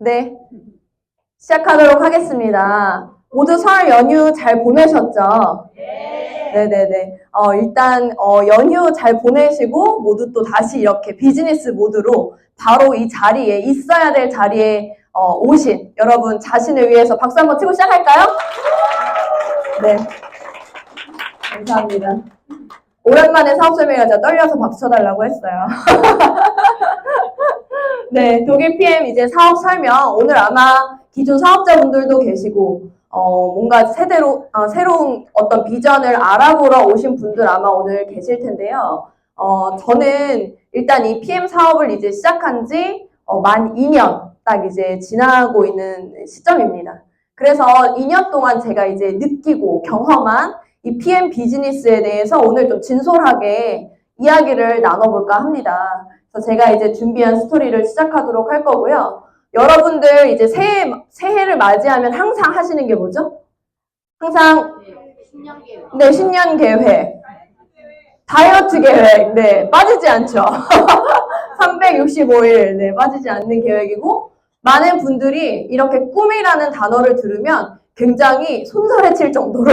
네, 시작하도록 하겠습니다. 모두 설 연휴 잘 보내셨죠? 네네네. 일단, 연휴 잘 보내시고, 모두 또 다시 이렇게 비즈니스 모드로 바로 이 자리에, 있어야 될 자리에, 오신 여러분 자신을 위해서 박수 한번 치고 시작할까요? 네. 감사합니다. 오랜만에 사업 설명회가 떨려서 박수 쳐달라고 했어요. 네, 독일 PM 이제 사업 설명. 오늘 아마 기존 사업자분들도 계시고, 뭔가 새로운 어떤 비전을 알아보러 오신 분들 아마 오늘 계실 텐데요. 저는 일단 이 PM 사업을 이제 시작한 지, 만 2년 딱 이제 지나고 있는 시점입니다. 그래서 2년 동안 제가 이제 느끼고 경험한 이 PM 비즈니스에 대해서 오늘 좀 진솔하게 이야기를 나눠볼까 합니다. 그래서 제가 이제 준비한 스토리를 시작하도록 할 거고요. 여러분들 이제 새해를 맞이하면 항상 하시는 게 뭐죠? 항상 신년 계획. 네, 신년 계획, 다이어트 계획, 네, 빠지지 않죠. 365일, 네, 빠지지 않는 계획이고, 많은 분들이 이렇게 꿈이라는 단어를 들으면 굉장히 손살에 칠 정도로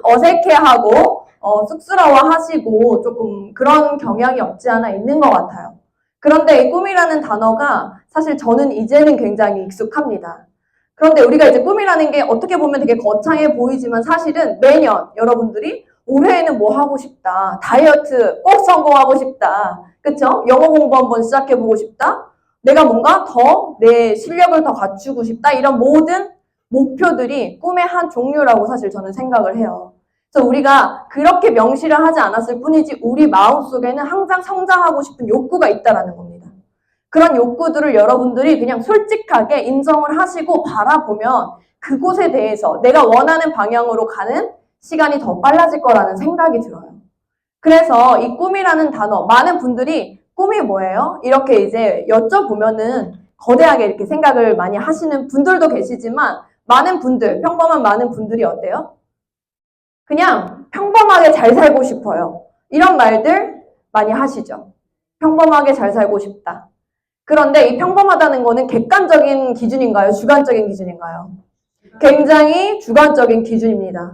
어색해하고, 쑥스러워하시고 조금 그런 경향이 없지 않아 있는 것 같아요. 그런데 이 꿈이라는 단어가 사실 저는 이제는 굉장히 익숙합니다. 그런데 우리가 이제 꿈이라는 게 어떻게 보면 되게 거창해 보이지만 사실은 매년 여러분들이 올해에는 뭐 하고 싶다. 다이어트 꼭 성공하고 싶다. 그쵸? 영어 공부 한번 시작해보고 싶다. 내가 뭔가 더 내 실력을 더 갖추고 싶다. 이런 모든 목표들이 꿈의 한 종류라고 사실 저는 생각을 해요. 그래서 우리가 그렇게 명시를 하지 않았을 뿐이지 우리 마음속에는 항상 성장하고 싶은 욕구가 있다라는 겁니다. 그런 욕구들을 여러분들이 그냥 솔직하게 인정을 하시고 바라보면 그곳에 대해서 내가 원하는 방향으로 가는 시간이 더 빨라질 거라는 생각이 들어요. 그래서 이 꿈이라는 단어, 많은 분들이 꿈이 뭐예요? 이렇게 이제 여쭤보면은 거대하게 이렇게 생각을 많이 하시는 분들도 계시지만 많은 분들, 평범한 많은 분들이 어때요? 그냥 평범하게 잘 살고 싶어요. 이런 말들 많이 하시죠. 평범하게 잘 살고 싶다. 그런데 이 평범하다는 거는 객관적인 기준인가요? 주관적인 기준인가요? 굉장히 주관적인 기준입니다.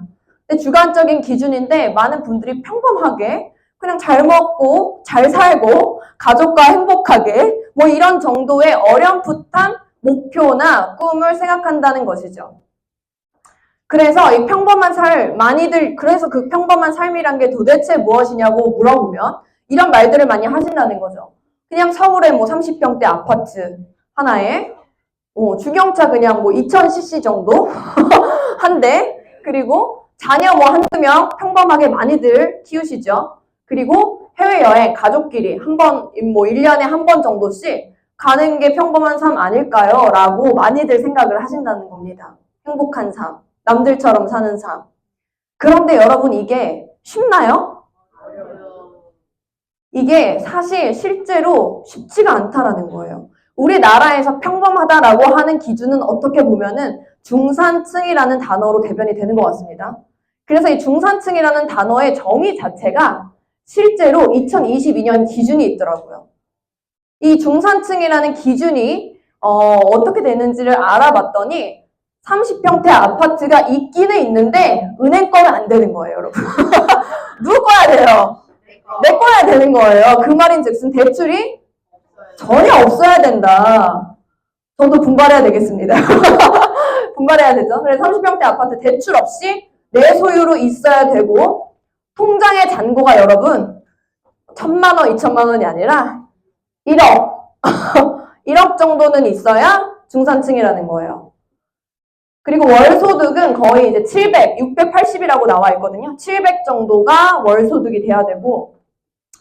주관적인 기준인데 많은 분들이 평범하게 그냥 잘 먹고 잘 살고 가족과 행복하게 뭐 이런 정도의 어렴풋한 목표나 꿈을 생각한다는 것이죠. 그래서 이 평범한 삶, 그래서 그 평범한 삶이란 게 도대체 무엇이냐고 물어보면 이런 말들을 많이 하신다는 거죠. 그냥 서울에 뭐 30평대 아파트 하나에 중형차 그냥 뭐 2000cc 정도 한 대, 그리고 자녀 뭐 한두 명 평범하게 많이들 키우시죠. 그리고 해외여행 가족끼리 뭐 1년에 한 번 정도씩 가는 게 평범한 삶 아닐까요? 라고 많이들 생각을 하신다는 겁니다. 행복한 삶, 남들처럼 사는 삶. 그런데 여러분 이게 쉽나요? 이게 사실 실제로 쉽지가 않다라는 거예요. 우리나라에서 평범하다라고 하는 기준은 어떻게 보면은 중산층이라는 단어로 대변이 되는 것 같습니다. 그래서 이 중산층이라는 단어의 정의 자체가 실제로 2022년 기준이 있더라고요. 이 중산층이라는 기준이 어떻게 되는지를 알아봤더니 30평대 아파트가 있기는 있는데 은행 거는 안 되는 거예요, 여러분. 누구 거야 돼요? 내 거야 되는 거예요. 그 말인즉슨 대출이 전혀 없어야 된다. 저도 분발해야 되겠습니다. 분발해야 되죠. 그래서 30평대 아파트 대출 없이 내 소유로 있어야 되고 통장의 잔고가 여러분 1000만 원, 2000만 원이 아니라 1억. 1억 정도는 있어야 중산층이라는 거예요. 그리고 월소득은 거의 이제 700, 680이라고 나와 있거든요. 700 정도가 월소득이 돼야 되고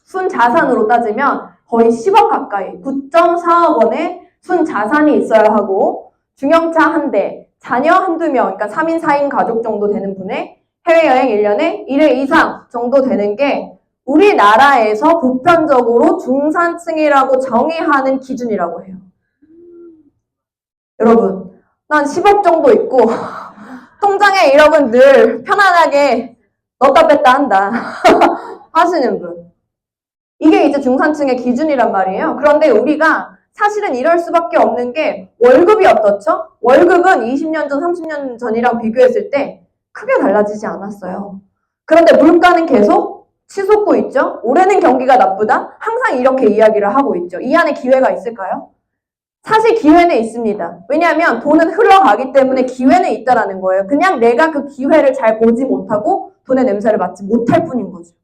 순자산으로 따지면 거의 10억 가까이 9.4억 원의 순자산이 있어야 하고 중형차 한 대, 자녀 한두 명, 그러니까 3인, 4인 가족 정도 되는 분의 해외여행 1년에 1회 이상 정도 되는 게 우리나라에서 보편적으로 중산층이라고 정의하는 기준이라고 해요. 여러분, 난 10억 정도 있고 통장에 1억은 늘 편안하게 넣었다 뺐다 한다 하시는 분. 이게 이제 중산층의 기준이란 말이에요. 그런데 우리가 사실은 이럴 수밖에 없는 게 월급이 어떻죠? 월급은 20년 전, 30년 전이랑 비교했을 때 크게 달라지지 않았어요. 그런데 물가는 계속 치솟고 있죠? 올해는 경기가 나쁘다? 항상 이렇게 이야기를 하고 있죠. 이 안에 기회가 있을까요? 사실 기회는 있습니다. 왜냐하면 돈은 흘러가기 때문에 기회는 있다라는 거예요. 그냥 내가 그 기회를 잘 보지 못하고 돈의 냄새를 맡지 못할 뿐인 거죠.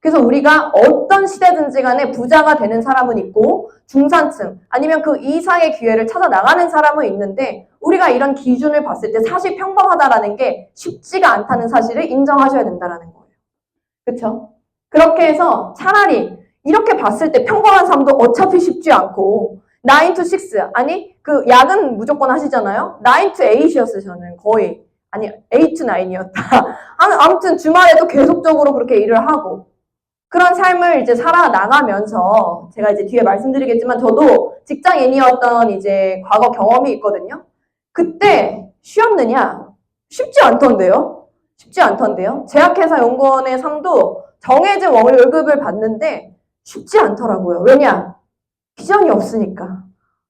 그래서 우리가 어떤 시대든지 간에 부자가 되는 사람은 있고 중산층 아니면 그 이상의 기회를 찾아 나가는 사람은 있는데 우리가 이런 기준을 봤을 때 사실 평범하다라는 게 쉽지가 않다는 사실을 인정하셔야 된다는 거예요. 그렇죠? 그렇게 해서 차라리 이렇게 봤을 때 평범한 삶도 어차피 쉽지 않고 9 to 6 아니 그 야근 무조건 하시잖아요. 9 to 8이었어요. 저는 거의 아니 8 to 9이었다. 아무튼 주말에도 계속적으로 그렇게 일을 하고 그런 삶을 이제 살아나가면서 제가 이제 뒤에 말씀드리겠지만 저도 직장인이었던 이제 과거 경험이 있거든요. 그때 쉬었느냐? 쉽지 않던데요. 쉽지 않던데요. 제약회사 연구원의 삶도 정해진 월급을 받는데 쉽지 않더라고요. 왜냐? 비전이 없으니까.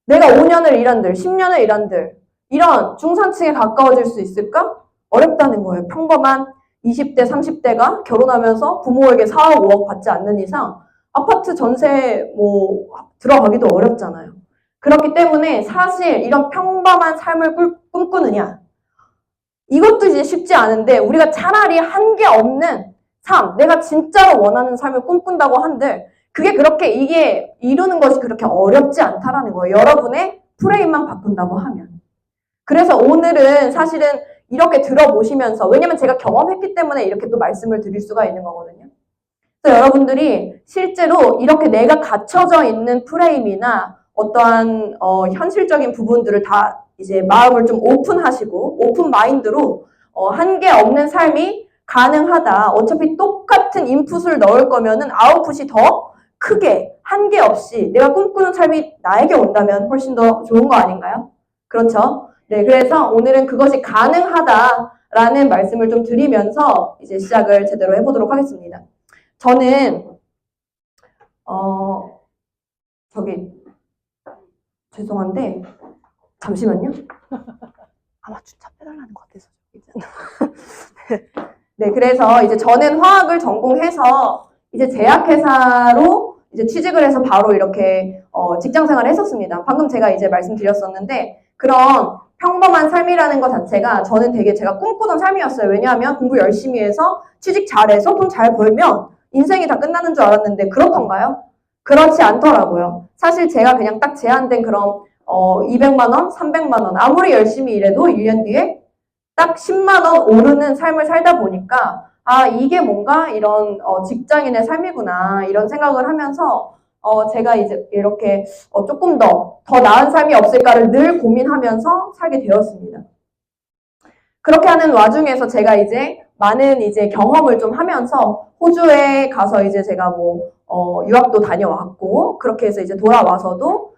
내가 5년을 일한들, 10년을 일한들 이런 중산층에 가까워질 수 있을까? 어렵다는 거예요. 평범한 20대, 30대가 결혼하면서 부모에게 4억, 5억 받지 않는 이상 아파트 전세 뭐 들어가기도 어렵잖아요. 그렇기 때문에 사실 이런 평범한 삶을 꿈꾸느냐 이것도 이제 쉽지 않은데 우리가 차라리 한계 없는 삶, 내가 진짜로 원하는 삶을 꿈꾼다고 한들 그게 그렇게 이게 이루는 것이 그렇게 어렵지 않다라는 거예요. 여러분의 프레임만 바꾼다고 하면. 그래서 오늘은 사실은 이렇게 들어보시면서 왜냐면 제가 경험했기 때문에 이렇게 또 말씀을 드릴 수가 있는 거거든요. 그래서 여러분들이 실제로 이렇게 내가 갇혀져 있는 프레임이나 어떠한 현실적인 부분들을 다 이제 마음을 좀 오픈하시고 오픈 마인드로 한계 없는 삶이 가능하다. 어차피 똑같은 인풋을 넣을 거면은 아웃풋이 더 크게 한계 없이 내가 꿈꾸는 삶이 나에게 온다면 훨씬 더 좋은 거 아닌가요? 그렇죠? 네, 그래서 오늘은 그것이 가능하다라는 말씀을 좀 드리면서 이제 시작을 제대로 해보도록 하겠습니다. 저는 저기 죄송한데 잠시만요. 아마 주차 빼달라는 것 같아서 네, 그래서 이제 저는 화학을 전공해서 이제 제약회사로 이제 취직을 해서 바로 이렇게 직장 생활을 했었습니다. 방금 제가 이제 말씀드렸었는데 그런 평범한 삶이라는 것 자체가 저는 되게 제가 꿈꾸던 삶이었어요. 왜냐하면 공부 열심히 해서 취직 잘해서 돈 잘 벌면 인생이 다 끝나는 줄 알았는데 그렇던가요? 그렇지 않더라고요. 사실 제가 그냥 딱 제한된 그런 200만 원, 300만 원 아무리 열심히 일해도 1년 뒤에 딱 10만 원 오르는 삶을 살다 보니까 아 이게 뭔가 이런 직장인의 삶이구나 이런 생각을 하면서 제가 이제 이렇게 조금 더 나은 삶이 없을까를 늘 고민하면서 살게 되었습니다. 그렇게 하는 와중에서 제가 이제 많은 이제 경험을 좀 하면서 호주에 가서 이제 제가 뭐 유학도 다녀왔고 그렇게 해서 이제 돌아와서도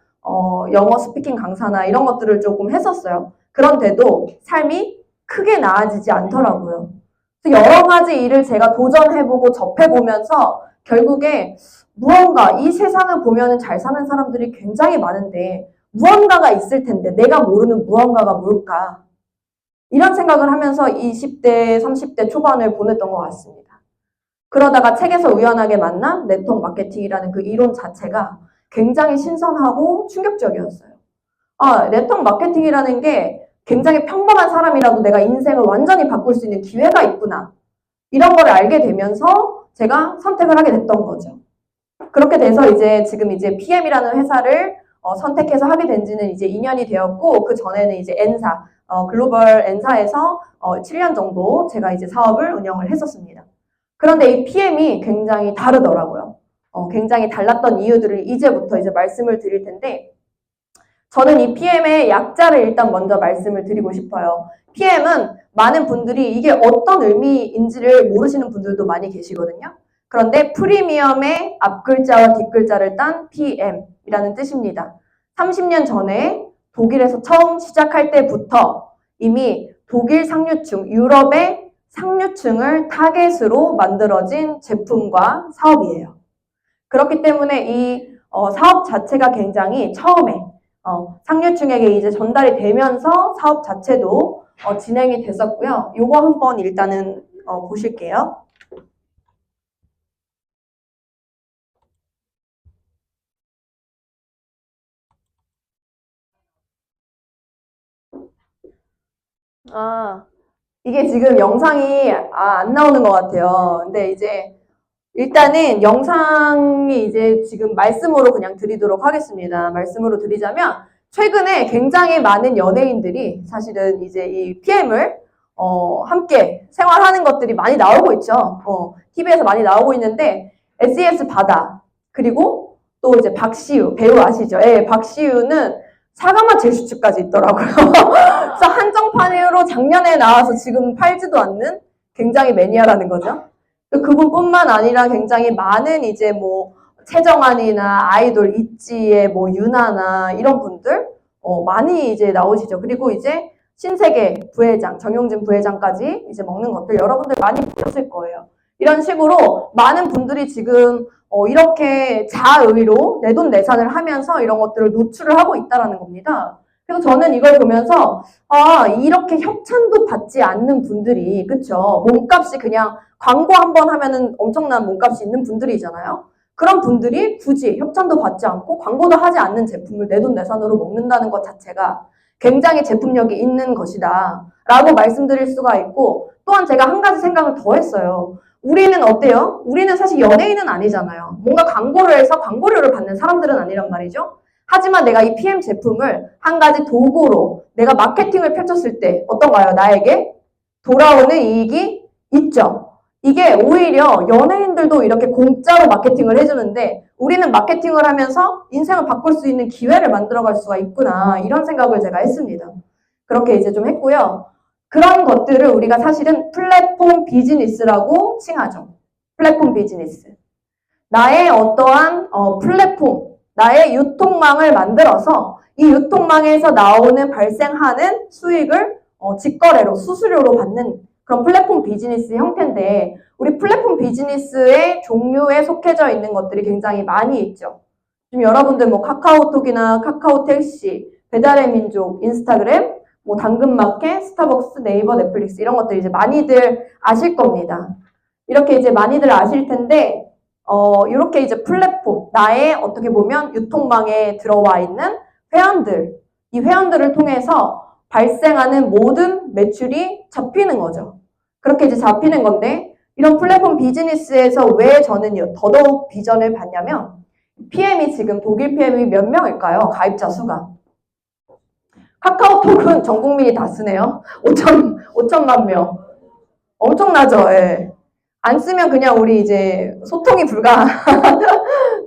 영어 스피킹 강사나 이런 것들을 조금 했었어요. 그런데도 삶이 크게 나아지지 않더라고요. 여러 가지 일을 제가 도전해보고 접해보면서 결국에 무언가 이 세상을 보면은 잘 사는 사람들이 굉장히 많은데 무언가가 있을 텐데 내가 모르는 무언가가 뭘까? 이런 생각을 하면서 20대, 30대 초반을 보냈던 것 같습니다. 그러다가 책에서 우연하게 만난 네트워크 마케팅이라는 그 이론 자체가 굉장히 신선하고 충격적이었어요. 아, 네트워크 마케팅이라는 게 굉장히 평범한 사람이라도 내가 인생을 완전히 바꿀 수 있는 기회가 있구나. 이런 걸 알게 되면서 제가 선택을 하게 됐던 거죠. 그렇게 돼서 이제 지금 이제 PM이라는 회사를 선택해서 하게 된 지는 이제 2년이 되었고 그 전에는 이제 N사, 글로벌 N사에서 7년 정도 제가 이제 사업을 운영을 했었습니다. 그런데 이 PM이 굉장히 다르더라고요. 굉장히 달랐던 이유들을 이제부터 이제 말씀을 드릴 텐데 저는 이 PM의 약자를 일단 먼저 말씀을 드리고 싶어요. PM은 많은 분들이 이게 어떤 의미인지를 모르시는 분들도 많이 계시거든요. 그런데 프리미엄의 앞글자와 뒷글자를 딴 PM이라는 뜻입니다. 30년 전에 독일에서 처음 시작할 때부터 이미 독일 상류층, 유럽의 상류층을 타겟으로 만들어진 제품과 사업이에요. 그렇기 때문에 이 사업 자체가 굉장히 처음에 상류층에게 이제 전달이 되면서 사업 자체도 진행이 됐었고요. 요거 한번 일단은 보실게요. 이게 지금 영상이 안 나오는 것 같아요. 근데 이제 일단은 영상이 이제 지금 말씀으로 그냥 드리도록 하겠습니다. 말씀으로 드리자면 최근에 굉장히 많은 연예인들이 사실은 이제 이 PM을 함께 생활하는 것들이 많이 나오고 있죠. TV에서 많이 나오고 있는데 SES 바다 그리고 또 이제 박시우 배우 아시죠? 예, 박시우는 사과맛 제슈츠까지 있더라고요. 그래서 한정판으로 작년에 나와서 지금 팔지도 않는 굉장히 매니아라는 거죠. 그분뿐만 아니라 굉장히 많은 이제 뭐 최정환이나 아이돌 있지의 뭐 유나나 이런 분들 많이 이제 나오시죠. 그리고 이제 신세계 부회장, 정용진 부회장까지 이제 먹는 것들 여러분들 많이 보셨을 거예요. 이런 식으로 많은 분들이 지금 이렇게 자의로 내돈내산을 하면서 이런 것들을 노출을 하고 있다는 겁니다. 그래서 저는 이걸 보면서 이렇게 협찬도 받지 않는 분들이 그쵸? 몸값이 그냥 광고 한번 하면은 엄청난 몸값이 있는 분들이잖아요. 그런 분들이 굳이 협찬도 받지 않고 광고도 하지 않는 제품을 내돈내산으로 먹는다는 것 자체가 굉장히 제품력이 있는 것이다 라고 말씀드릴 수가 있고 또한 제가 한 가지 생각을 더 했어요. 우리는 어때요? 우리는 사실 연예인은 아니잖아요. 뭔가 광고를 해서 광고료를 받는 사람들은 아니란 말이죠. 하지만 내가 이 PM 제품을 한 가지 도구로 내가 마케팅을 펼쳤을 때 어떤가요? 나에게 돌아오는 이익이 있죠. 이게 오히려 연예인들도 이렇게 공짜로 마케팅을 해주는데 우리는 마케팅을 하면서 인생을 바꿀 수 있는 기회를 만들어갈 수가 있구나 이런 생각을 제가 했습니다. 그렇게 이제 좀 했고요. 그런 것들을 우리가 사실은 플랫폼 비즈니스라고 칭하죠. 플랫폼 비즈니스. 나의 어떠한 플랫폼, 나의 유통망을 만들어서 이 유통망에서 나오는 발생하는 수익을 직거래로, 수수료로 받는 그런 플랫폼 비즈니스 형태인데 우리 플랫폼 비즈니스의 종류에 속해져 있는 것들이 굉장히 많이 있죠. 지금 여러분들 뭐 카카오톡이나 카카오택시, 배달의 민족, 인스타그램, 뭐 당근마켓, 스타벅스, 네이버, 넷플릭스 이런 것들 이제 많이들 아실 겁니다. 이렇게 이제 많이들 아실 텐데 이렇게 이제 플랫폼, 나의 어떻게 보면 유통망에 들어와 있는 회원들, 이 회원들을 통해서 발생하는 모든 매출이 잡히는 거죠. 그렇게 이제 잡히는 건데 이런 플랫폼 비즈니스에서 왜 저는 더더욱 비전을 봤냐면 PM이 지금 독일 PM이 몇 명일까요? 가입자 수가. 카카오톡은 전 국민이 다 쓰네요. 5천만 명. 엄청나죠? 예. 안 쓰면 그냥 우리 이제 소통이 불가.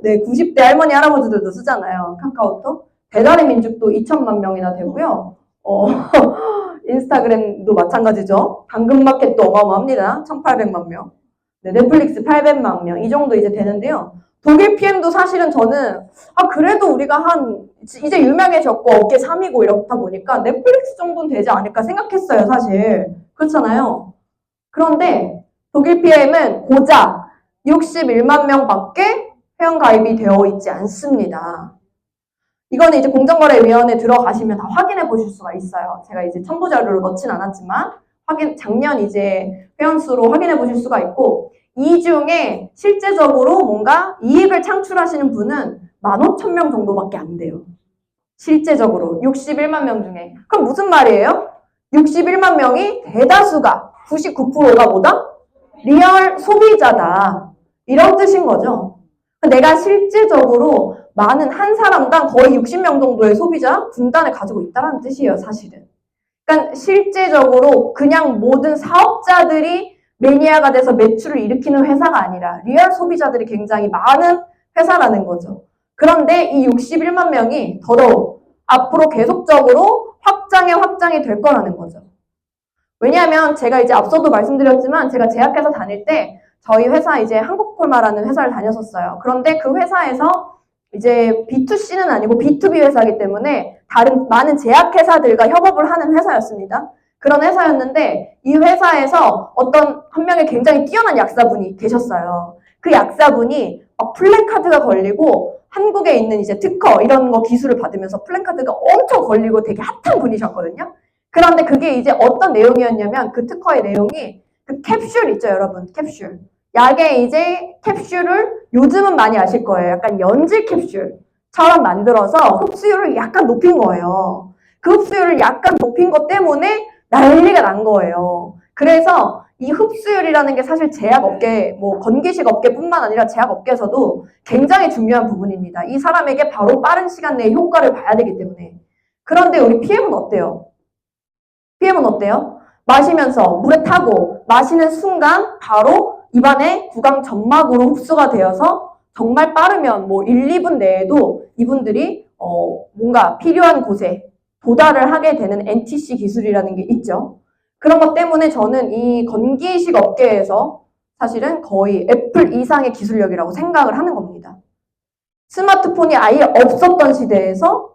네, 90대 할머니, 할아버지들도 쓰잖아요. 카카오톡. 배달의 민족도 2천만 명이나 되고요. 인스타그램도 마찬가지죠. 당근마켓도 어마어마합니다. 1,800만 명. 네, 넷플릭스 800만 명. 이 정도 이제 되는데요. 독일 PM도 사실은 저는 그래도 우리가 이제 유명해졌고 업계 3위고 이렇다 보니까 넷플릭스 정도는 되지 않을까 생각했어요. 사실. 그렇잖아요. 그런데 독일 PM은 고작 61만 명밖에 회원가입이 되어 있지 않습니다. 이거는 이제 공정거래위원회 들어가시면 다 확인해 보실 수가 있어요. 제가 이제 첨부자료로 넣진 않았지만 작년 이제 회원수로 확인해 보실 수가 있고 이 중에 실제적으로 뭔가 이익을 창출하시는 분은 15,000명 정도밖에 안 돼요. 실제적으로 61만 명 중에. 그럼 무슨 말이에요? 61만 명이 대다수가 99%가 뭐다? 리얼 소비자다. 이런 뜻인 거죠. 내가 실제적으로 많은 한 사람당 거의 60명 정도의 소비자 분단을 가지고 있다는 뜻이에요, 사실은. 그러니까 실제적으로 그냥 모든 사업자들이 매니아가 돼서 매출을 일으키는 회사가 아니라 리얼 소비자들이 굉장히 많은 회사라는 거죠. 그런데 이 61만 명이 더더욱 앞으로 계속적으로 확장이 될 거라는 거죠. 왜냐하면 제가 이제 앞서도 말씀드렸지만 제가 제약회사 다닐 때 저희 회사 이제 한국콜마라는 회사를 다녔었어요. 그런데 그 회사에서 이제 B2C는 아니고 B2B 회사이기 때문에 다른 많은 제약회사들과 협업을 하는 회사였습니다. 그런 회사였는데 이 회사에서 어떤 한 명의 굉장히 뛰어난 약사분이 계셨어요. 그 약사분이 플래카드가 걸리고 한국에 있는 이제 특허 이런 거 기술을 받으면서 플랜카드가 엄청 걸리고 되게 핫한 분이셨거든요. 그런데 그게 이제 어떤 내용이었냐면 그 특허의 내용이 그 캡슐 있죠, 여러분. 캡슐. 약의 이제 캡슐을 요즘은 많이 아실 거예요. 약간 연질 캡슐처럼 만들어서 흡수율을 약간 높인 거예요. 그 흡수율을 약간 높인 것 때문에 난리가 난 거예요. 그래서 이 흡수율이라는 게 사실 제약업계, 뭐 건기식 업계뿐만 아니라 제약업계에서도 굉장히 중요한 부분입니다. 이 사람에게 바로 빠른 시간 내에 효과를 봐야 되기 때문에. 그런데 우리 PM은 어때요? PM은 어때요? 마시면서 물에 타고 마시는 순간 바로 입안에 구강 점막으로 흡수가 되어서 정말 빠르면 뭐 1, 2분 내에도 이분들이 뭔가 필요한 곳에 도달을 하게 되는 NTC 기술이라는 게 있죠. 그런 것 때문에 저는 이 건기식 업계에서 사실은 거의 애플 이상의 기술력이라고 생각을 하는 겁니다. 스마트폰이 아예 없었던 시대에서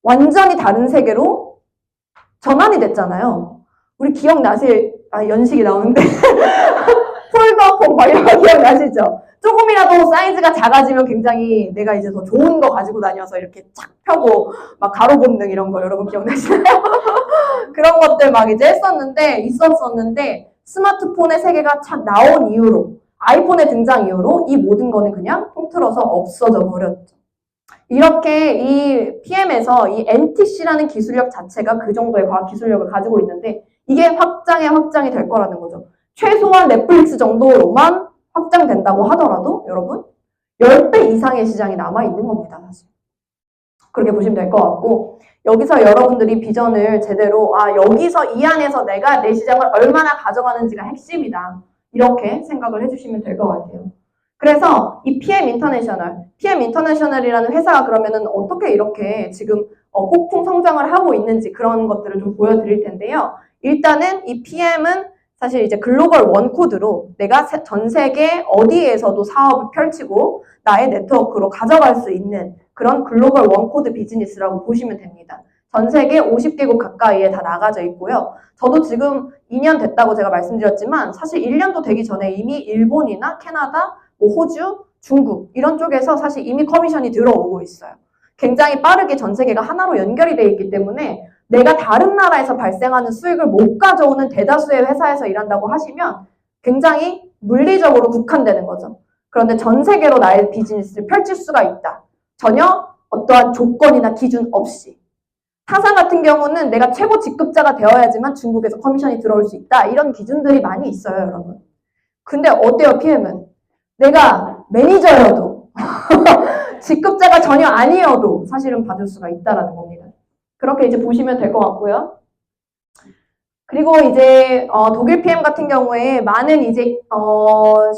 완전히 다른 세계로 전환이 됐잖아요. 우리 기억나실, 연식이 나오는데. 폴더폰 막 이런 거 기억나시죠? 조금이라도 사이즈가 작아지면 굉장히 내가 이제 더 좋은 거 가지고 다녀서 이렇게 쫙 펴고 막 가로 본능 이런 거 여러분 기억나시나요? 그런 것들 막 이제 있었었는데 스마트폰의 세계가 착 나온 이후로 아이폰의 등장 이후로 이 모든 거는 그냥 통틀어서 없어져 버렸죠. 이렇게 이 PM에서 이 NTC라는 기술력 자체가 그 정도의 과학 기술력을 가지고 있는데 이게 확장이 될 거라는 거죠. 최소한 넷플릭스 정도로만 확장된다고 하더라도 여러분 10배 이상의 시장이 남아있는 겁니다. 사실. 그렇게 보시면 될 것 같고 여기서 여러분들이 비전을 제대로 여기서 이 안에서 내가 내 시장을 얼마나 가져가는지가 핵심이다. 이렇게 생각을 해주시면 될 것 같아요. 그래서 이 PM 인터내셔널이라는 회사가 그러면은 어떻게 이렇게 지금 폭풍 성장을 하고 있는지 그런 것들을 좀 보여드릴 텐데요. 일단은 이 PM은 사실 이제 글로벌 원코드로 내가 전 세계 어디에서도 사업을 펼치고 나의 네트워크로 가져갈 수 있는 그런 글로벌 원코드 비즈니스라고 보시면 됩니다. 전 세계 50개국 가까이에 다 나가져 있고요. 저도 지금 2년 됐다고 제가 말씀드렸지만 사실 1년도 되기 전에 이미 일본이나 캐나다, 뭐 호주, 중국 이런 쪽에서 사실 이미 커미션이 들어오고 있어요. 굉장히 빠르게 전 세계가 하나로 연결이 돼 있기 때문에 내가 다른 나라에서 발생하는 수익을 못 가져오는 대다수의 회사에서 일한다고 하시면 굉장히 물리적으로 국한되는 거죠. 그런데 전 세계로 나의 비즈니스를 펼칠 수가 있다. 전혀 어떠한 조건이나 기준 없이. 타사 같은 경우는 내가 최고 직급자가 되어야지만 중국에서 커미션이 들어올 수 있다. 이런 기준들이 많이 있어요, 여러분. 근데 어때요, PM은? 내가 매니저여도 직급자가 전혀 아니어도 사실은 받을 수가 있다라는 겁니다. 그렇게 이제 보시면 될 것 같고요. 그리고 이제 독일 PM 같은 경우에 많은 이제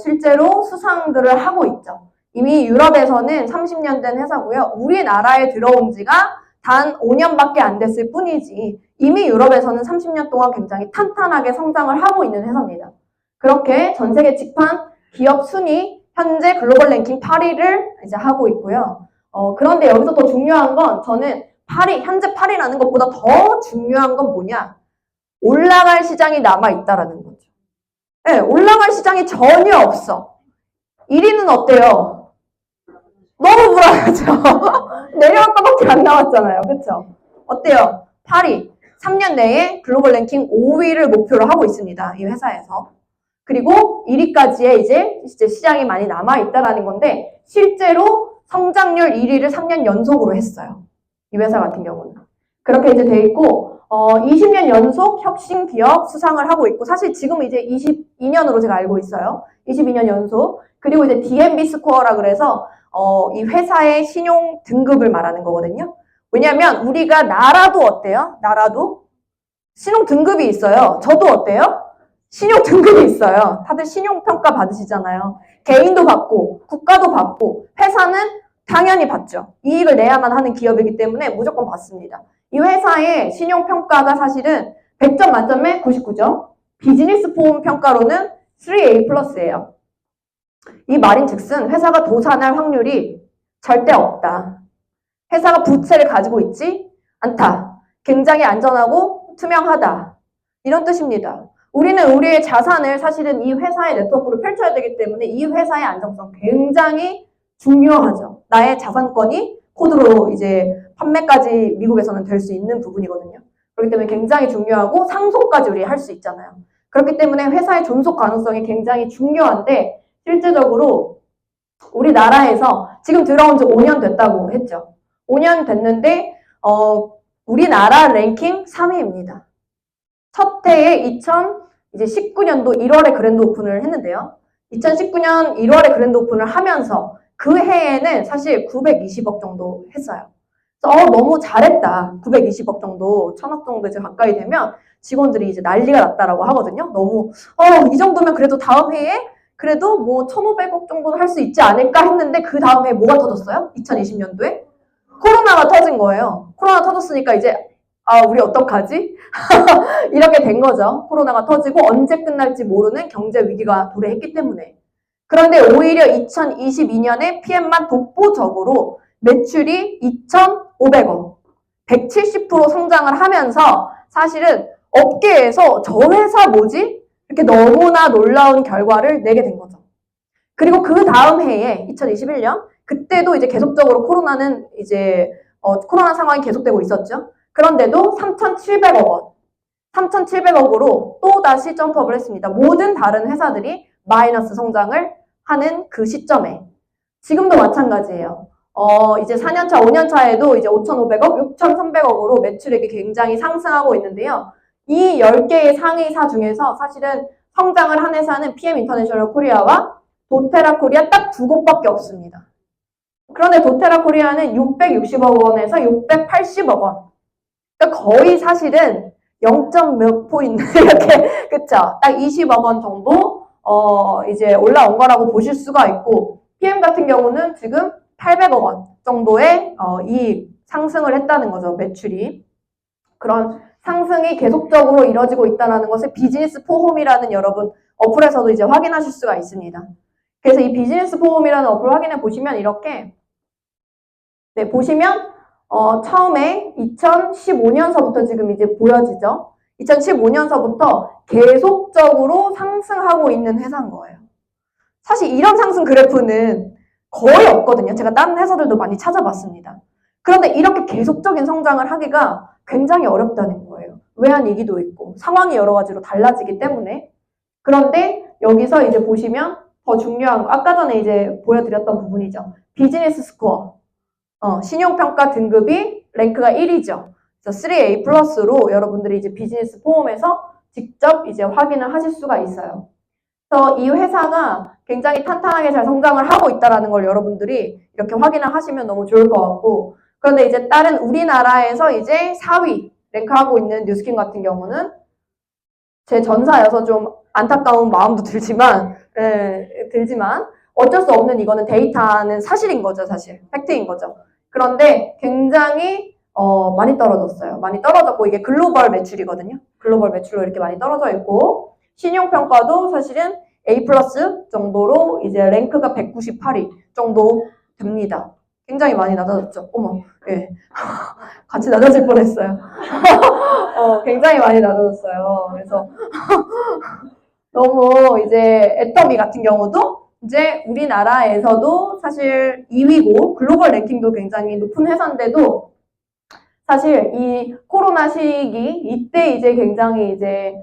실제로 수상들을 하고 있죠. 이미 유럽에서는 30년 된 회사고요. 우리나라에 들어온 지가 단 5년밖에 안 됐을 뿐이지 이미 유럽에서는 30년 동안 굉장히 탄탄하게 성장을 하고 있는 회사입니다. 그렇게 전 세계 직판 기업 순위 현재 글로벌 랭킹 8위를 이제 하고 있고요. 그런데 여기서 더 중요한 건 저는 현재 8위라는 것보다 더 중요한 건 뭐냐? 올라갈 시장이 남아있다라는 거죠. 네, 올라갈 시장이 전혀 없어. 1위는 어때요? 너무 불안하죠? 내려올 것밖에 안 나왔잖아요. 그쵸? 어때요? 8위. 3년 내에 글로벌 랭킹 5위를 목표로 하고 있습니다. 이 회사에서. 그리고 1위까지의 이제 시장이 많이 남아있다라는 건데, 실제로 성장률 1위를 3년 연속으로 했어요. 이 회사 같은 경우는. 그렇게 이제 돼 있고, 20년 연속 혁신 기업 수상을 하고 있고, 사실 지금 이제 22년으로 제가 알고 있어요. 22년 연속. 그리고 이제 DNB 스코어라 그래서, 이 회사의 신용 등급을 말하는 거거든요. 왜냐면 우리가 나라도 어때요? 나라도 신용 등급이 있어요. 저도 어때요? 신용 등급이 있어요. 다들 신용평가 받으시잖아요. 개인도 받고, 국가도 받고, 회사는 당연히 받죠. 이익을 내야만 하는 기업이기 때문에 무조건 받습니다. 이 회사의 신용평가가 사실은 100점 만점에 99점, 비즈니스 포움 평가로는 3A 플러스예요. 이 말인즉슨 회사가 도산할 확률이 절대 없다. 회사가 부채를 가지고 있지 않다. 굉장히 안전하고 투명하다. 이런 뜻입니다. 우리는 우리의 자산을 사실은 이 회사의 네트워크로 펼쳐야 되기 때문에 이 회사의 안정성 굉장히 중요하죠. 나의 자산권이 코드로 이제 판매까지 미국에서는 될 수 있는 부분이거든요. 그렇기 때문에 굉장히 중요하고 상속까지 우리 할 수 있잖아요. 그렇기 때문에 회사의 존속 가능성이 굉장히 중요한데 실제적으로 우리나라에서 지금 들어온 지 5년 됐다고 했죠. 5년 됐는데 우리나라 랭킹 3위입니다. 첫 해에 2019년도 1월에 그랜드 오픈을 했는데요. 2019년 1월에 그랜드 오픈을 하면서 그 해에는 사실 920억 정도 했어요. 그래서 너무 잘했다. 920억 정도, 1000억 정도 이제 가까이 되면 직원들이 이제 난리가 났다라고 하거든요. 너무 이 정도면 그래도 다음 해에 그래도 뭐 1,500억 정도는 할 수 있지 않을까 했는데 그 다음 해에 뭐가 터졌어요? 2020년도에 코로나가 터진 거예요. 코로나 터졌으니까 이제 우리 어떡하지? 이렇게 된 거죠. 코로나가 터지고 언제 끝날지 모르는 경제 위기가 도래했기 때문에. 그런데 오히려 2022년에 PM만 독보적으로 매출이 2,500억, 170% 성장을 하면서 사실은 업계에서 저 회사 뭐지? 이렇게 너무나 놀라운 결과를 내게 된 거죠. 그리고 그 다음 해에 2021년 그때도 이제 계속적으로 코로나는 이제 코로나 상황이 계속되고 있었죠. 그런데도 3,700억 원, 3,700억으로 또 다시 점프업을 했습니다. 모든 다른 회사들이 마이너스 성장을 하는 그 시점에 지금도 마찬가지예요. 이제 4년차, 5년차에도 이제 5,500억, 6,300억으로 매출액이 굉장히 상승하고 있는데요. 이 10개의 상위사 중에서 사실은 성장을 한 회사는 PM 인터내셔널 코리아와 도테라 코리아 딱 두 곳밖에 없습니다. 그런데 도테라 코리아는 660억 원에서 680억 원. 그러니까 거의 사실은 0점 몇 포인트 이렇게 그쵸? 딱 20억 원 정도 이제 올라온 거라고 보실 수가 있고 PM 같은 경우는 지금 800억 원 정도의 이 상승을 했다는 거죠. 매출이. 그런 상승이 계속적으로 이뤄지고 있다는 것을 비즈니스 포홈이라는 여러분 어플에서도 이제 확인하실 수가 있습니다. 그래서 이 비즈니스 포홈이라는 어플 확인해 보시면 이렇게 보시면 처음에 2015년서부터 지금 이제 보여지죠. 2015년서부터 계속적으로 상승하고 있는 회사인 거예요. 사실 이런 상승 그래프는 거의 없거든요. 제가 다른 회사들도 많이 찾아봤습니다. 그런데 이렇게 계속적인 성장을 하기가 굉장히 어렵다는 거예요. 외환위기도 있고 상황이 여러 가지로 달라지기 때문에. 그런데 여기서 이제 보시면 더 중요한 거, 아까 전에 이제 보여드렸던 부분이죠. 비즈니스 스코어. 신용평가 등급이 랭크가 1위죠. 그래서 3A 플러스로 여러분들이 이제 비즈니스 포럼에서 직접 이제 확인을 하실 수가 있어요. 그래서 이 회사가 굉장히 탄탄하게 잘 성장을 하고 있다는 걸 여러분들이 이렇게 확인을 하시면 너무 좋을 것 같고, 그런데 이제 다른 우리나라에서 이제 4위 랭크하고 있는 뉴스킨 같은 경우는 제 전사여서 좀 안타까운 마음도 들지만 어쩔 수 없는 이거는 데이터는 사실인 거죠, 사실. 팩트인 거죠. 그런데 굉장히 많이 떨어졌어요. 많이 떨어졌고 이게 글로벌 매출이거든요. 글로벌 매출로 이렇게 많이 떨어져 있고 신용평가도 사실은 A 플러스 정도로 이제 랭크가 198위 정도 됩니다. 굉장히 많이 낮아졌죠. 어머, 예. 같이 낮아질 뻔했어요. 굉장히 많이 낮아졌어요. 그래서 너무 이제 애터미 같은 경우도 이제 우리나라에서도 사실 2위고 글로벌 랭킹도 굉장히 높은 회사인데도 사실 이 코로나 시기 이때 이제 굉장히 이제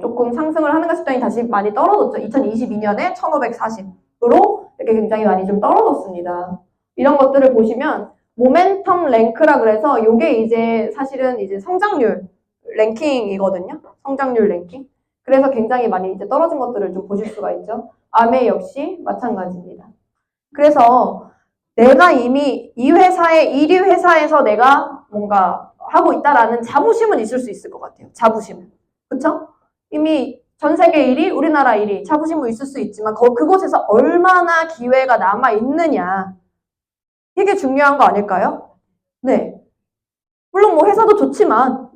조금 상승을 하는가 싶더니 다시 많이 떨어졌죠. 2022년에 1540으로 이렇게 굉장히 많이 좀 떨어졌습니다. 이런 것들을 보시면 모멘텀 랭크라 그래서 요게 이제 사실은 이제 성장률 랭킹이거든요. 성장률 랭킹. 그래서 굉장히 많이 이제 떨어진 것들을 좀 보실 수가 있죠. 아메 역시 마찬가지입니다. 그래서 내가 이미 이 회사의 1위 회사에서 내가 뭔가 하고 있다라는 자부심은 있을 수 있을 것 같아요. 자부심은. 그쵸? 이미 전 세계 1위, 우리나라 1위 자부심은 있을 수 있지만 그곳에서 얼마나 기회가 남아있느냐. 이게 중요한 거 아닐까요? 네. 물론 뭐 회사도 좋지만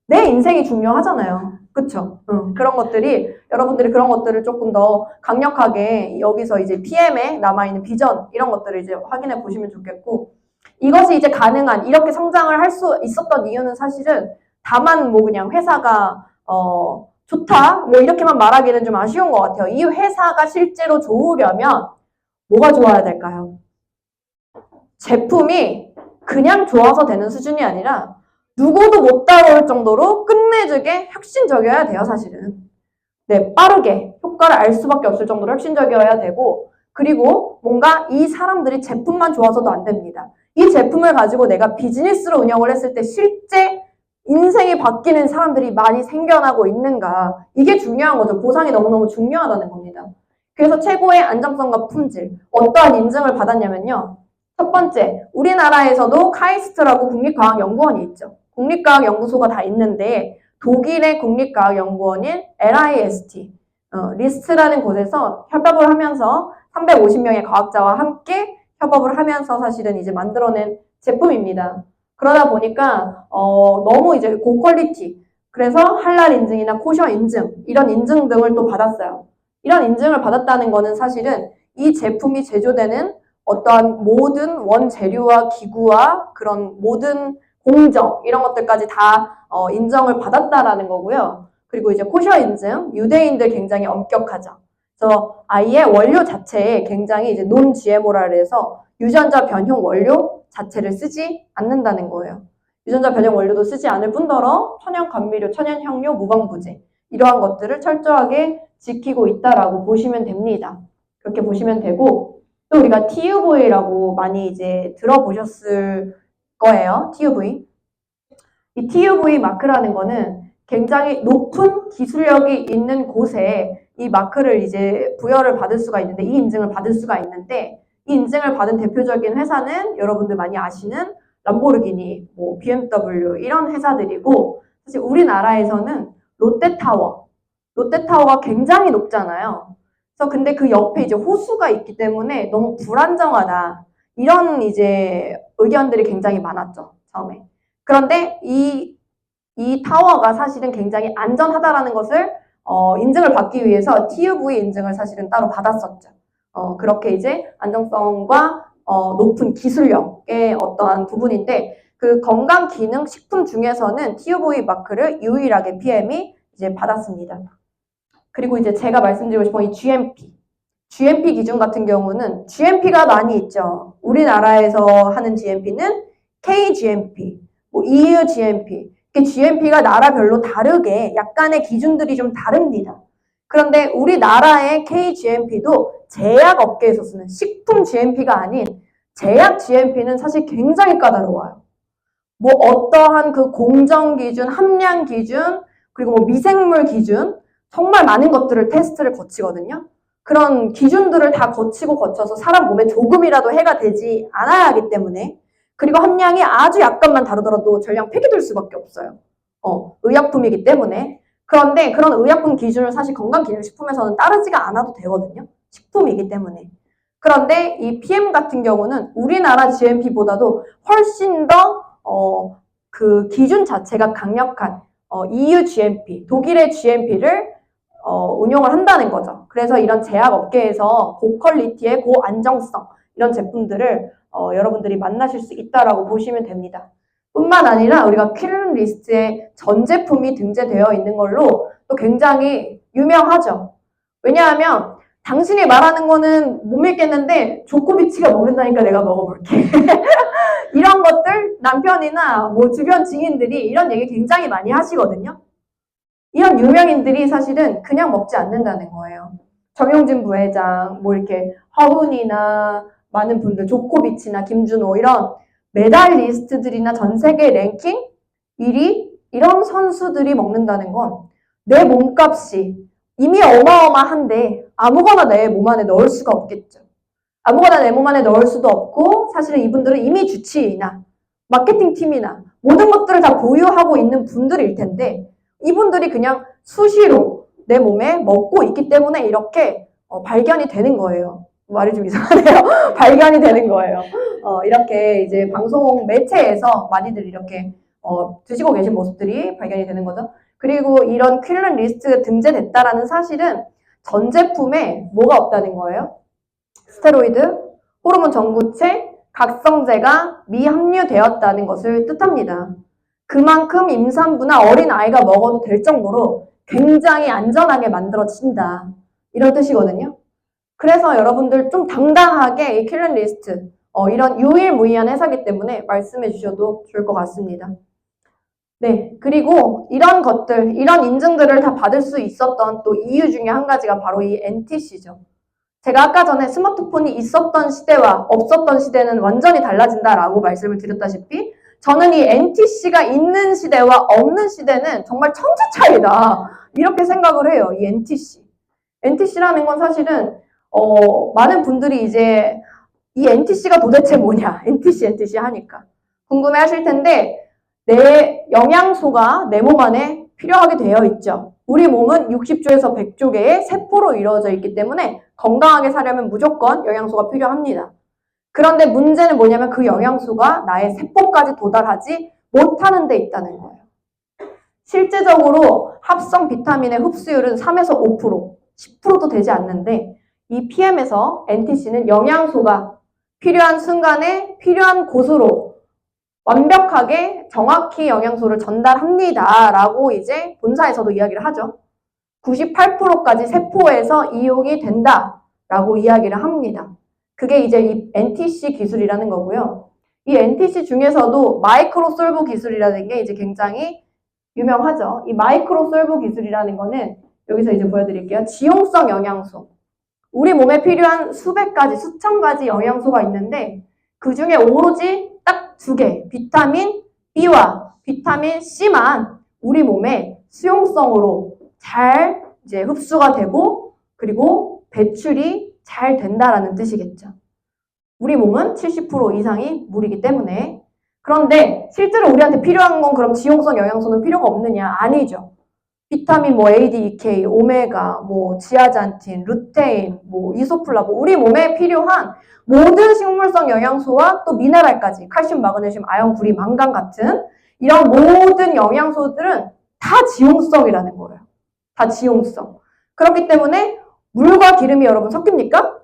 내 인생이 중요하잖아요. 그쵸? 그런 것들이 여러분들이 그런 것들을 조금 더 강력하게 여기서 이제 PM에 남아있는 비전 이런 것들을 이제 확인해 보시면 좋겠고 이것이 이제 가능한 이렇게 성장을 할 수 있었던 이유는 사실은 다만 뭐 그냥 회사가 좋다 뭐 이렇게만 말하기는 좀 아쉬운 것 같아요. 이 회사가 실제로 좋으려면 뭐가 좋아야 될까요? 제품이 그냥 좋아서 되는 수준이 아니라 누구도 못 따라올 정도로 끝내주게 혁신적이어야 돼요, 사실은. 네, 빠르게 효과를 알 수밖에 없을 정도로 혁신적이어야 되고, 그리고 뭔가 이 사람들이 제품만 좋아서도 안 됩니다. 이 제품을 가지고 내가 비즈니스로 운영을 했을 때 실제 인생이 바뀌는 사람들이 많이 생겨나고 있는가. 이게 중요한 거죠. 보상이 너무너무 중요하다는 겁니다. 그래서 최고의 안정성과 품질, 어떠한 인증을 받았냐면요. 첫 번째, 우리나라에서도 카이스트라고 국립과학연구원이 있죠. 국립과학연구소가 다 있는데 독일의 국립과학연구원인 LIST, 리스트라는 곳에서 협업을 하면서 350명의 과학자와 함께 협업을 하면서 사실은 이제 만들어낸 제품입니다. 그러다 보니까 너무 이제 고퀄리티, 그래서 할랄 인증이나 코셔 인증, 이런 인증 등을 또 받았어요. 이런 인증을 받았다는 거는 사실은 이 제품이 제조되는 어떠한 모든 원재료와 기구와 그런 모든 공정 이런 것들까지 다 인정을 받았다라는 거고요. 그리고 이제 코셔 인증, 유대인들 굉장히 엄격하죠. 그래서 아예 원료 자체에 굉장히 이제 논 GMO라 해서 유전자 변형 원료 자체를 쓰지 않는다는 거예요. 유전자 변형 원료도 쓰지 않을 뿐더러 천연 감미료, 천연 향료, 무방부제 이러한 것들을 철저하게 지키고 있다라고 보시면 됩니다. 그렇게 보시면 되고 또 우리가 TUV라고 많이 이제 들어보셨을 거예요. TUV. 이 TUV 마크라는 거는 굉장히 높은 기술력이 있는 곳에 이 마크를 이제 부여를 받을 수가 있는데 이 인증을 받을 수가 있는데 이 인증을 받은 대표적인 회사는 여러분들 많이 아시는 람보르기니, 뭐 BMW 이런 회사들이고 사실 우리나라에서는 롯데타워가 굉장히 높잖아요. 그래서 근데 그 옆에 이제 호수가 있기 때문에 너무 불안정하다. 이런 이제 의견들이 굉장히 많았죠, 처음에. 그런데 이 타워가 사실은 굉장히 안전하다라는 것을 인증을 받기 위해서 TUV 인증을 사실은 따로 받았었죠. 그렇게 이제 안정성과 높은 기술력의 어떠한 부분인데 그 건강기능식품 중에서는 TUV 마크를 유일하게 PM이 이제 받았습니다. 그리고 이제 제가 말씀드리고 싶은 이 GMP 기준 같은 경우는 GMP가 많이 있죠. 우리나라에서 하는 GMP는 KGMP, 뭐 EU GMP. GMP가 나라별로 다르게 약간의 기준들이 좀 다릅니다. 그런데 우리나라의 KGMP도 제약업계에서 쓰는 식품 GMP가 아닌 제약 GMP는 사실 굉장히 까다로워요. 뭐 어떠한 그 공정 기준, 함량 기준, 그리고 뭐 미생물 기준, 정말 많은 것들을 테스트를 거치거든요. 그런 기준들을 다 거쳐서 사람 몸에 조금이라도 해가 되지 않아야 하기 때문에 그리고 함량이 아주 약간만 다르더라도 전량 폐기될 수밖에 없어요. 의약품이기 때문에. 그런데 그런 의약품 기준을 사실 건강기능식품에서는 따르지가 않아도 되거든요. 식품이기 때문에. 그런데 이 PM 같은 경우는 우리나라 GMP보다도 훨씬 더 그 기준 자체가 강력한 EU GMP, 독일의 GMP를 운용을 한다는 거죠. 그래서 이런 제약업계에서 고퀄리티의 고안정성 이런 제품들을 여러분들이 만나실 수 있다라고 보시면 됩니다. 뿐만 아니라 우리가 퀼른 리스트에 전 제품이 등재되어 있는 걸로 또 굉장히 유명하죠. 왜냐하면 당신이 말하는 거는 못 믿겠는데 조코비치가 먹는다니까 내가 먹어볼게. 이런 것들 남편이나 뭐 주변 지인들이 이런 얘기 굉장히 많이 하시거든요. 이런 유명인들이 사실은 그냥 먹지 않는다는 거예요. 정용진 부회장, 뭐 이렇게 허훈이나 많은 분들, 조코비치나 김준호 이런 메달리스트들이나 전 세계 랭킹 1위 이런 선수들이 먹는다는 건 내 몸값이 이미 어마어마한데 아무거나 내 몸 안에 넣을 수가 없겠죠. 아무거나 내 몸 안에 넣을 수도 없고 사실은 이분들은 이미 주치의나 마케팅 팀이나 모든 것들을 다 보유하고 있는 분들일 텐데 이분들이 그냥 수시로 내 몸에 먹고 있기 때문에 이렇게 발견이 되는 거예요. 말이 좀 이상하네요. 발견이 되는 거예요. 이렇게 이제 방송 매체에서 많이들 이렇게 드시고 계신 모습들이 발견이 되는 거죠. 그리고 이런 퀼른 리스트가 등재됐다라는 사실은 전 제품에 뭐가 없다는 거예요? 스테로이드, 호르몬 전구체, 각성제가 미함유되었다는 것을 뜻합니다. 그만큼 임산부나 어린 아이가 먹어도 될 정도로 굉장히 안전하게 만들어진다. 이런 뜻이거든요. 그래서 여러분들 좀 당당하게 이 킬링 리스트, 이런 유일무이한 회사이기 때문에 말씀해 주셔도 좋을 것 같습니다. 네, 그리고 이런 것들, 이런 인증들을 다 받을 수 있었던 또 이유 중에 한 가지가 바로 이 NTC죠. 제가 아까 전에 스마트폰이 있었던 시대와 없었던 시대는 완전히 달라진다라고 말씀을 드렸다시피 저는 이 NTC가 있는 시대와 없는 시대는 정말 천지 차이다. 이렇게 생각을 해요. 이 NTC. NTC라는 건 사실은 많은 분들이 이제 이 NTC가 도대체 뭐냐. NTC 하니까. 궁금해 하실 텐데 내 영양소가 내 몸 안에 필요하게 되어 있죠. 우리 몸은 60조에서 100조 개의 세포로 이루어져 있기 때문에 건강하게 사려면 무조건 영양소가 필요합니다. 그런데 문제는 뭐냐면 그 영양소가 나의 세포까지 도달하지 못하는 데 있다는 거예요. 실제적으로 합성 비타민의 흡수율은 3에서 5%, 10%도 되지 않는데 이 PM에서 NTC는 영양소가 필요한 순간에 필요한 곳으로 완벽하게 정확히 영양소를 전달합니다. 라고 이제 본사에서도 이야기를 하죠. 98%까지 세포에서 이용이 된다. 라고 이야기를 합니다. 그게 이제 이 NTC 기술이라는 거고요. 이 NTC 중에서도 마이크로 솔브 기술이라는 게 이제 굉장히 유명하죠. 이 마이크로 솔브 기술이라는 거는 여기서 이제 보여드릴게요. 지용성 영양소. 우리 몸에 필요한 수백 가지, 수천 가지 영양소가 있는데 그 중에 오로지 딱 두 개, 비타민 B와 비타민 C만 우리 몸에 수용성으로 잘 이제 흡수가 되고 그리고 배출이 잘 된다라는 뜻이겠죠. 우리 몸은 70% 이상이 물이기 때문에. 그런데 실제로 우리한테 필요한 건 그럼 지용성 영양소는 필요가 없느냐? 아니죠. 비타민 A, D, E, K, 오메가, 지아잔틴, 루테인, 이소플라보 우리 몸에 필요한 모든 식물성 영양소와 또 미네랄까지 칼슘, 마그네슘, 아연, 구리, 망간 같은 이런 모든 영양소들은 다 지용성이라는 거예요. 다 지용성. 그렇기 때문에 물과 기름이 여러분 섞입니까?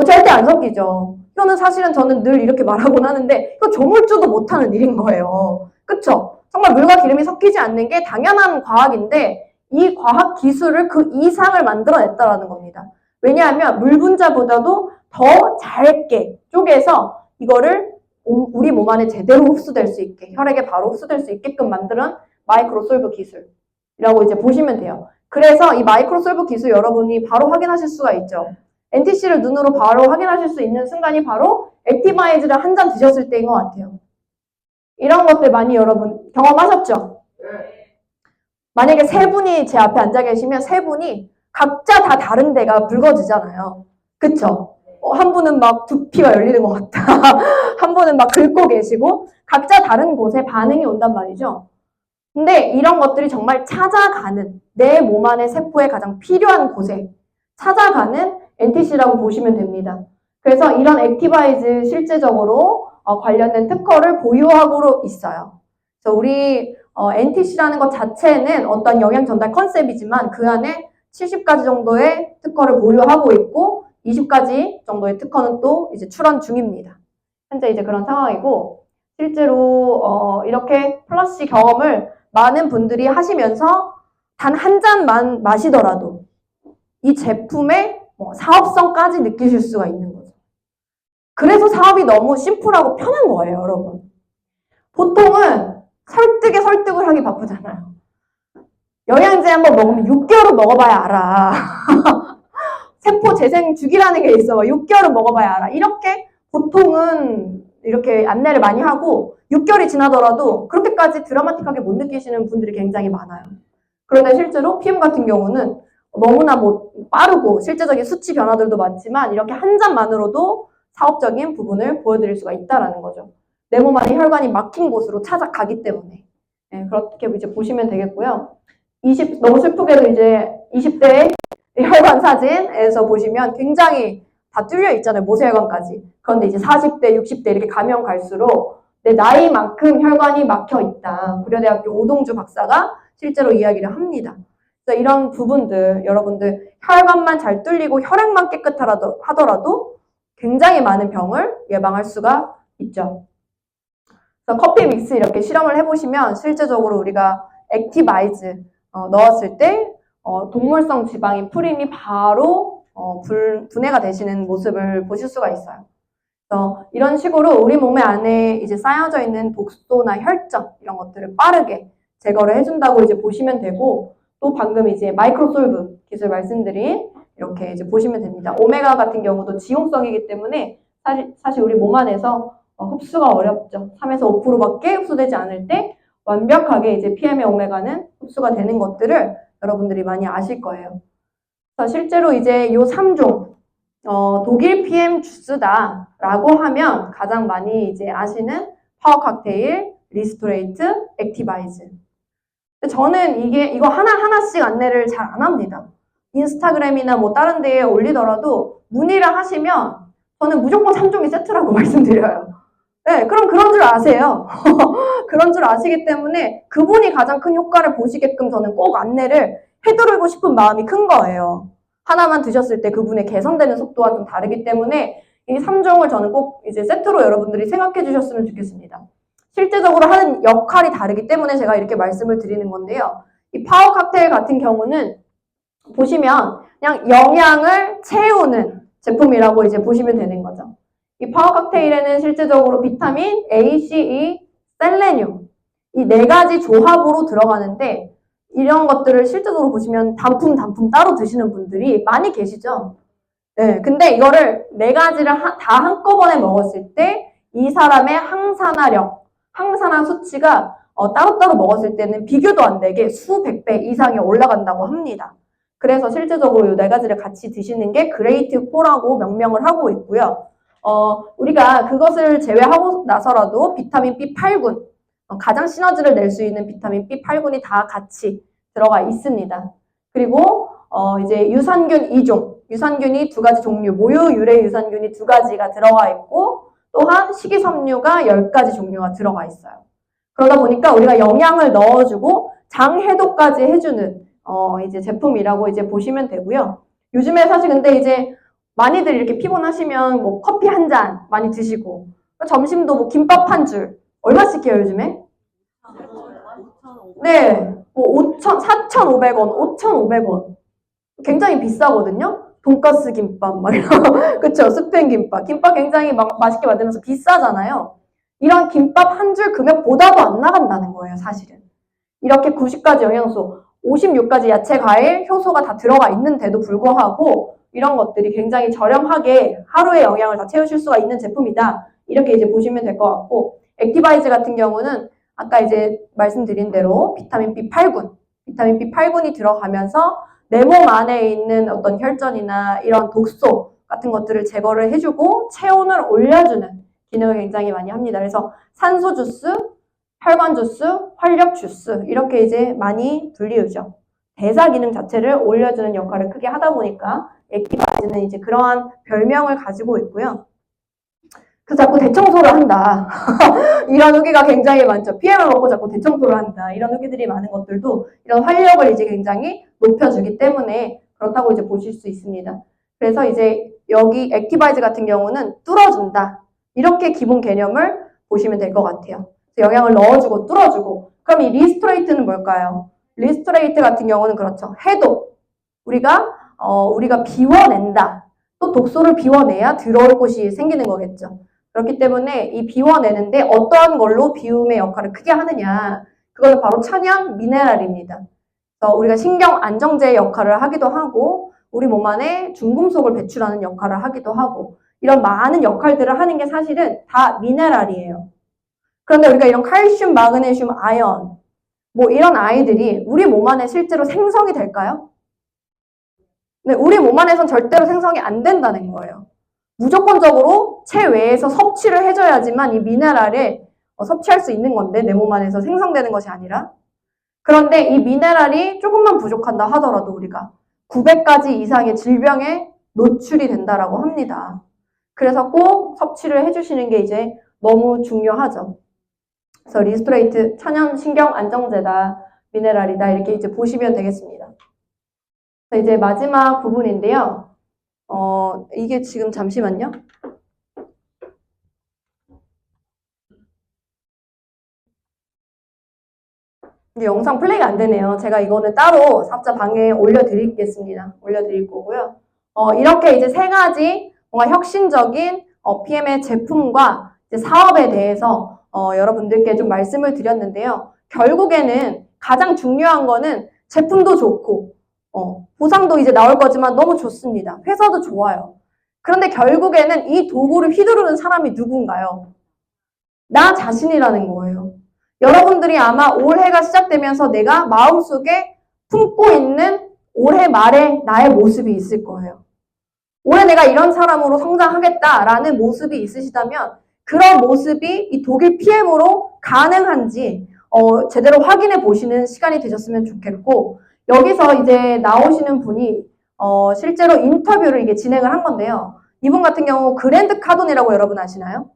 절대 안 섞이죠. 이거는 사실은 저는 늘 이렇게 말하곤 하는데 이거 조물주도 못하는 일인 거예요. 그쵸? 정말 물과 기름이 섞이지 않는 게 당연한 과학인데 이 과학 기술을 그 이상을 만들어냈다라는 겁니다. 왜냐하면 물 분자보다도 더 잘게 쪼개서 이거를 우리 몸 안에 제대로 흡수될 수 있게 혈액에 바로 흡수될 수 있게끔 만드는 마이크로솔브 기술이라고 이제 보시면 돼요. 그래서 이 마이크로솔브 기술 여러분이 바로 확인하실 수가 있죠. NTC를 눈으로 바로 확인하실 수 있는 순간이 바로 액티바이즈를 한 잔 드셨을 때인 것 같아요. 이런 것들 많이 여러분 경험하셨죠? 만약에 세 분이 제 앞에 앉아 계시면 세 분이 각자 다 다른 데가 붉어지잖아요. 그쵸? 한 분은 막 두피가 열리는 것 같다. 한 분은 막 긁고 계시고 각자 다른 곳에 반응이 온단 말이죠. 근데 이런 것들이 정말 찾아가는 내 몸 안의 세포에 가장 필요한 곳에 찾아가는 NTC라고 보시면 됩니다. 그래서 이런 액티바이즈 실제적으로 관련된 특허를 보유하고 있어요. 그래서 우리 NTC라는 것 자체는 어떤 영양 전달 컨셉이지만 그 안에 70가지 정도의 특허를 보유하고 있고 20가지 정도의 특허는 또 이제 출원 중입니다. 현재 이제 그런 상황이고 실제로 이렇게 플러시 경험을 많은 분들이 하시면서 단 한 잔만 마시더라도 이 제품의 사업성까지 느끼실 수가 있는 거죠. 그래서 사업이 너무 심플하고 편한 거예요, 여러분. 보통은 설득에 설득을 하기 바쁘잖아요. 영양제 한번 먹으면 6개월은 먹어봐야 알아. 세포 재생 주기라는 게 있어. 6개월은 먹어봐야 알아. 이렇게 보통은 이렇게 안내를 많이 하고 6개월이 지나더라도 그렇게까지 드라마틱하게 못 느끼시는 분들이 굉장히 많아요. 그런데 실제로 PM 같은 경우는 너무나 빠르고 실제적인 수치 변화들도 많지만 이렇게 한 잔만으로도 사업적인 부분을 보여드릴 수가 있다라는 거죠. 내 몸 안에 혈관이 막힌 곳으로 찾아가기 때문에. 네, 그렇게 이제 보시면 되겠고요. 너무 슬프게도 이제 20대 혈관 사진에서 보시면 굉장히 다 뚫려 있잖아요. 모세혈관까지. 그런데 이제 40대, 60대 이렇게 가면 갈수록 내 나이만큼 혈관이 막혀 있다. 고려대학교 오동주 박사가 실제로 이야기를 합니다. 그래서 이런 부분들 여러분들 혈관만 잘 뚫리고 혈액만 깨끗하더라도 굉장히 많은 병을 예방할 수가 있죠. 그래서 커피 믹스 이렇게 실험을 해보시면 실제적으로 우리가 액티바이즈 넣었을 때 동물성 지방인 푸린이 바로 분해가 되시는 모습을 보실 수가 있어요. 그래서 이런 식으로 우리 몸의 안에 이제 쌓여져 있는 독소나 혈전 이런 것들을 빠르게 제거를 해준다고 이제 보시면 되고, 또 방금 이제 마이크로솔브 기술 말씀드린 이렇게 이제 보시면 됩니다. 오메가 같은 경우도 지용성이기 때문에 사실 우리 몸 안에서 흡수가 어렵죠. 3에서 5%밖에 흡수되지 않을 때 완벽하게 이제 PM의 오메가는 흡수가 되는 것들을 여러분들이 많이 아실 거예요. 그래서 실제로 이제 요 3종 독일 PM 주스다라고 하면 가장 많이 이제 아시는 파워 칵테일, 리스토레이트, 액티바이즈. 저는 이거 하나하나씩 안내를 잘 안 합니다. 인스타그램이나 뭐 다른 데에 올리더라도 문의를 하시면 저는 무조건 3종이 세트라고 말씀드려요. 네, 그럼 그런 줄 아세요. 그런 줄 아시기 때문에 그분이 가장 큰 효과를 보시게끔 저는 꼭 안내를 해드리고 싶은 마음이 큰 거예요. 하나만 드셨을 때 그분의 개선되는 속도와 좀 다르기 때문에 이 3종을 저는 꼭 이제 세트로 여러분들이 생각해 주셨으면 좋겠습니다. 실제적으로 하는 역할이 다르기 때문에 제가 이렇게 말씀을 드리는 건데요. 이 파워 칵테일 같은 경우는 보시면 그냥 영양을 채우는 제품이라고 이제 보시면 되는 거죠. 이 파워 칵테일에는 실제적으로 비타민 A, C, E, 셀레늄 이 4가지 조합으로 들어가는데, 이런 것들을 실제적으로 보시면 단품 따로 드시는 분들이 많이 계시죠. 네, 근데 이거를 4가지를 다 한꺼번에 먹었을 때 이 사람의 항산화 수치가 따로따로 먹었을 때는 비교도 안 되게 수백 배 이상이 올라간다고 합니다. 그래서 실제적으로 이 4가지를 같이 드시는 게 그레이트 4라고 명명을 하고 있고요. 우리가 그것을 제외하고 나서라도 비타민 B8군, 가장 시너지를 낼 수 있는 비타민 B8군이 다 같이 들어가 있습니다. 그리고 이제 유산균 2종, 유산균이 2가지 종류, 모유 유래 유산균이 2가지가 들어가 있고, 또한 식이섬유가 10가지 종류가 들어가 있어요. 그러다 보니까 우리가 영양을 넣어주고 장 해독까지 해주는 이제 제품이라고 이제 보시면 되고요. 요즘에 사실 근데 이제 많이들 이렇게 피곤하시면 뭐 커피 한 잔 많이 드시고, 점심도 뭐 김밥 한 줄 얼마씩 해요 요즘에? 네, 뭐 4,500원, 5,500원. 굉장히 비싸거든요. 돈가스 김밥 막 이런 그쵸? 스팸 김밥. 김밥 굉장히 맛있게 만들면서 비싸잖아요. 이런 김밥 한 줄 금액보다도 안 나간다는 거예요, 사실은. 이렇게 90가지 영양소, 56가지 야채, 과일, 효소가 다 들어가 있는데도 불구하고 이런 것들이 굉장히 저렴하게 하루의 영양을 다 채우실 수가 있는 제품이다. 이렇게 이제 보시면 될 것 같고, 액티바이즈 같은 경우는 아까 이제 말씀드린 대로 비타민 B8군이 들어가면서 내 몸 안에 있는 어떤 혈전이나 이런 독소 같은 것들을 제거를 해주고 체온을 올려주는 기능을 굉장히 많이 합니다. 그래서 산소 주스, 혈관 주스, 활력 주스 이렇게 이제 많이 불리우죠. 대사 기능 자체를 올려주는 역할을 크게 하다 보니까 액티바이즈는 이제 그러한 별명을 가지고 있고요. 그래서 자꾸 대청소를 한다. 이런 후기가 굉장히 많죠. PM을 먹고 자꾸 대청소를 한다. 이런 후기들이 많은 것들도 이런 활력을 이제 굉장히 높여주기 때문에 그렇다고 이제 보실 수 있습니다. 그래서 이제 여기 액티바이즈 같은 경우는 뚫어준다. 이렇게 기본 개념을 보시면 될 것 같아요. 영양을 넣어주고 뚫어주고. 그럼 이 리스토레이트는 뭘까요? 리스토레이트 같은 경우는 그렇죠. 해독. 우리가 비워낸다. 또 독소를 비워내야 들어올 곳이 생기는 거겠죠. 그렇기 때문에 이 비워내는데 어떠한 걸로 비움의 역할을 크게 하느냐. 그거는 바로 천연 미네랄입니다. 그래서 우리가 신경 안정제의 역할을 하기도 하고 우리 몸 안에 중금속을 배출하는 역할을 하기도 하고 이런 많은 역할들을 하는 게 사실은 다 미네랄이에요. 그런데 우리가 이런 칼슘, 마그네슘, 아연 뭐 이런 아이들이 우리 몸 안에 실제로 생성이 될까요? 네, 우리 몸 안에선 절대로 생성이 안 된다는 거예요. 무조건적으로 체외에서 섭취를 해줘야지만 이 미네랄을 섭취할 수 있는 건데 내 몸 안에서 생성되는 것이 아니라. 그런데 이 미네랄이 조금만 부족한다 하더라도 우리가 900가지 이상의 질병에 노출이 된다라고 합니다. 그래서 꼭 섭취를 해주시는 게 이제 너무 중요하죠. 그래서 리스토레이트 천연 신경 안정제다, 미네랄이다 이렇게 이제 보시면 되겠습니다. 이제 마지막 부분인데요. 이게 지금 잠시만요. 이제 영상 플레이가 안 되네요. 제가 이거는 따로 삽자 방에 올려드릴 거고요. 이렇게 이제 세 가지 뭔가 혁신적인 PM의 제품과 이제 사업에 대해서 여러분들께 좀 말씀을 드렸는데요. 결국에는 가장 중요한 거는 제품도 좋고 보상도 이제 나올 거지만 너무 좋습니다. 회사도 좋아요. 그런데 결국에는 이 도구를 휘두르는 사람이 누군가요? 나 자신이라는 거예요. 여러분들이 아마 올해가 시작되면서 내가 마음속에 품고 있는 올해 말에 나의 모습이 있을 거예요. 올해 내가 이런 사람으로 성장하겠다라는 모습이 있으시다면 그런 모습이 이 독일 PM으로 가능한지 제대로 확인해 보시는 시간이 되셨으면 좋겠고, 여기서 이제 나오시는 분이 실제로 인터뷰를 이게 진행을 한 건데요. 이분 같은 경우 그랜드 카돈이라고 여러분 아시나요?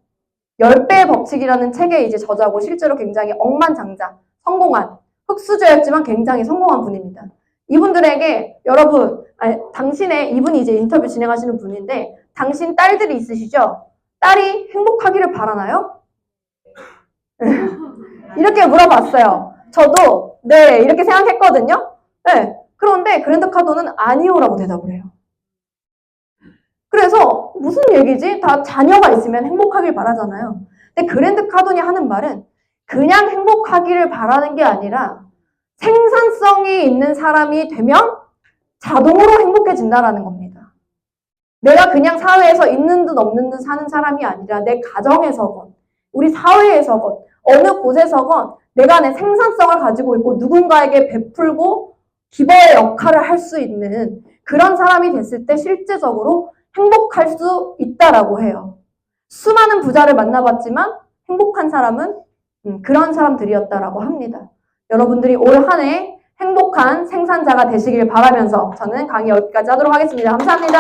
10배의 법칙이라는 책의 이제 저자고 실제로 굉장히 억만장자, 성공한, 흑수저였지만 굉장히 성공한 분입니다. 이분들에게 여러분, 이분이 이제 인터뷰 진행하시는 분인데, 당신 딸들이 있으시죠? 딸이 행복하기를 바라나요? 이렇게 물어봤어요. 저도 네 이렇게 생각했거든요. 네. 그런데 그랜드 카돈은 아니오라고 대답을 해요. 그래서 무슨 얘기지? 다 자녀가 있으면 행복하길 바라잖아요. 근데 그랜드 카돈이 하는 말은 그냥 행복하기를 바라는 게 아니라 생산성이 있는 사람이 되면 자동으로 행복해진다라는 겁니다. 내가 그냥 사회에서 있는 듯 없는 듯 사는 사람이 아니라 내 가정에서건 우리 사회에서건 어느 곳에서건 내가 내 생산성을 가지고 있고 누군가에게 베풀고 기버의 역할을 할 수 있는 그런 사람이 됐을 때 실제적으로 행복할 수 있다라고 해요. 수많은 부자를 만나봤지만 행복한 사람은 그런 사람들이었다라고 합니다. 여러분들이 올 한 해 행복한 생산자가 되시길 바라면서 저는 강의 여기까지 하도록 하겠습니다. 감사합니다.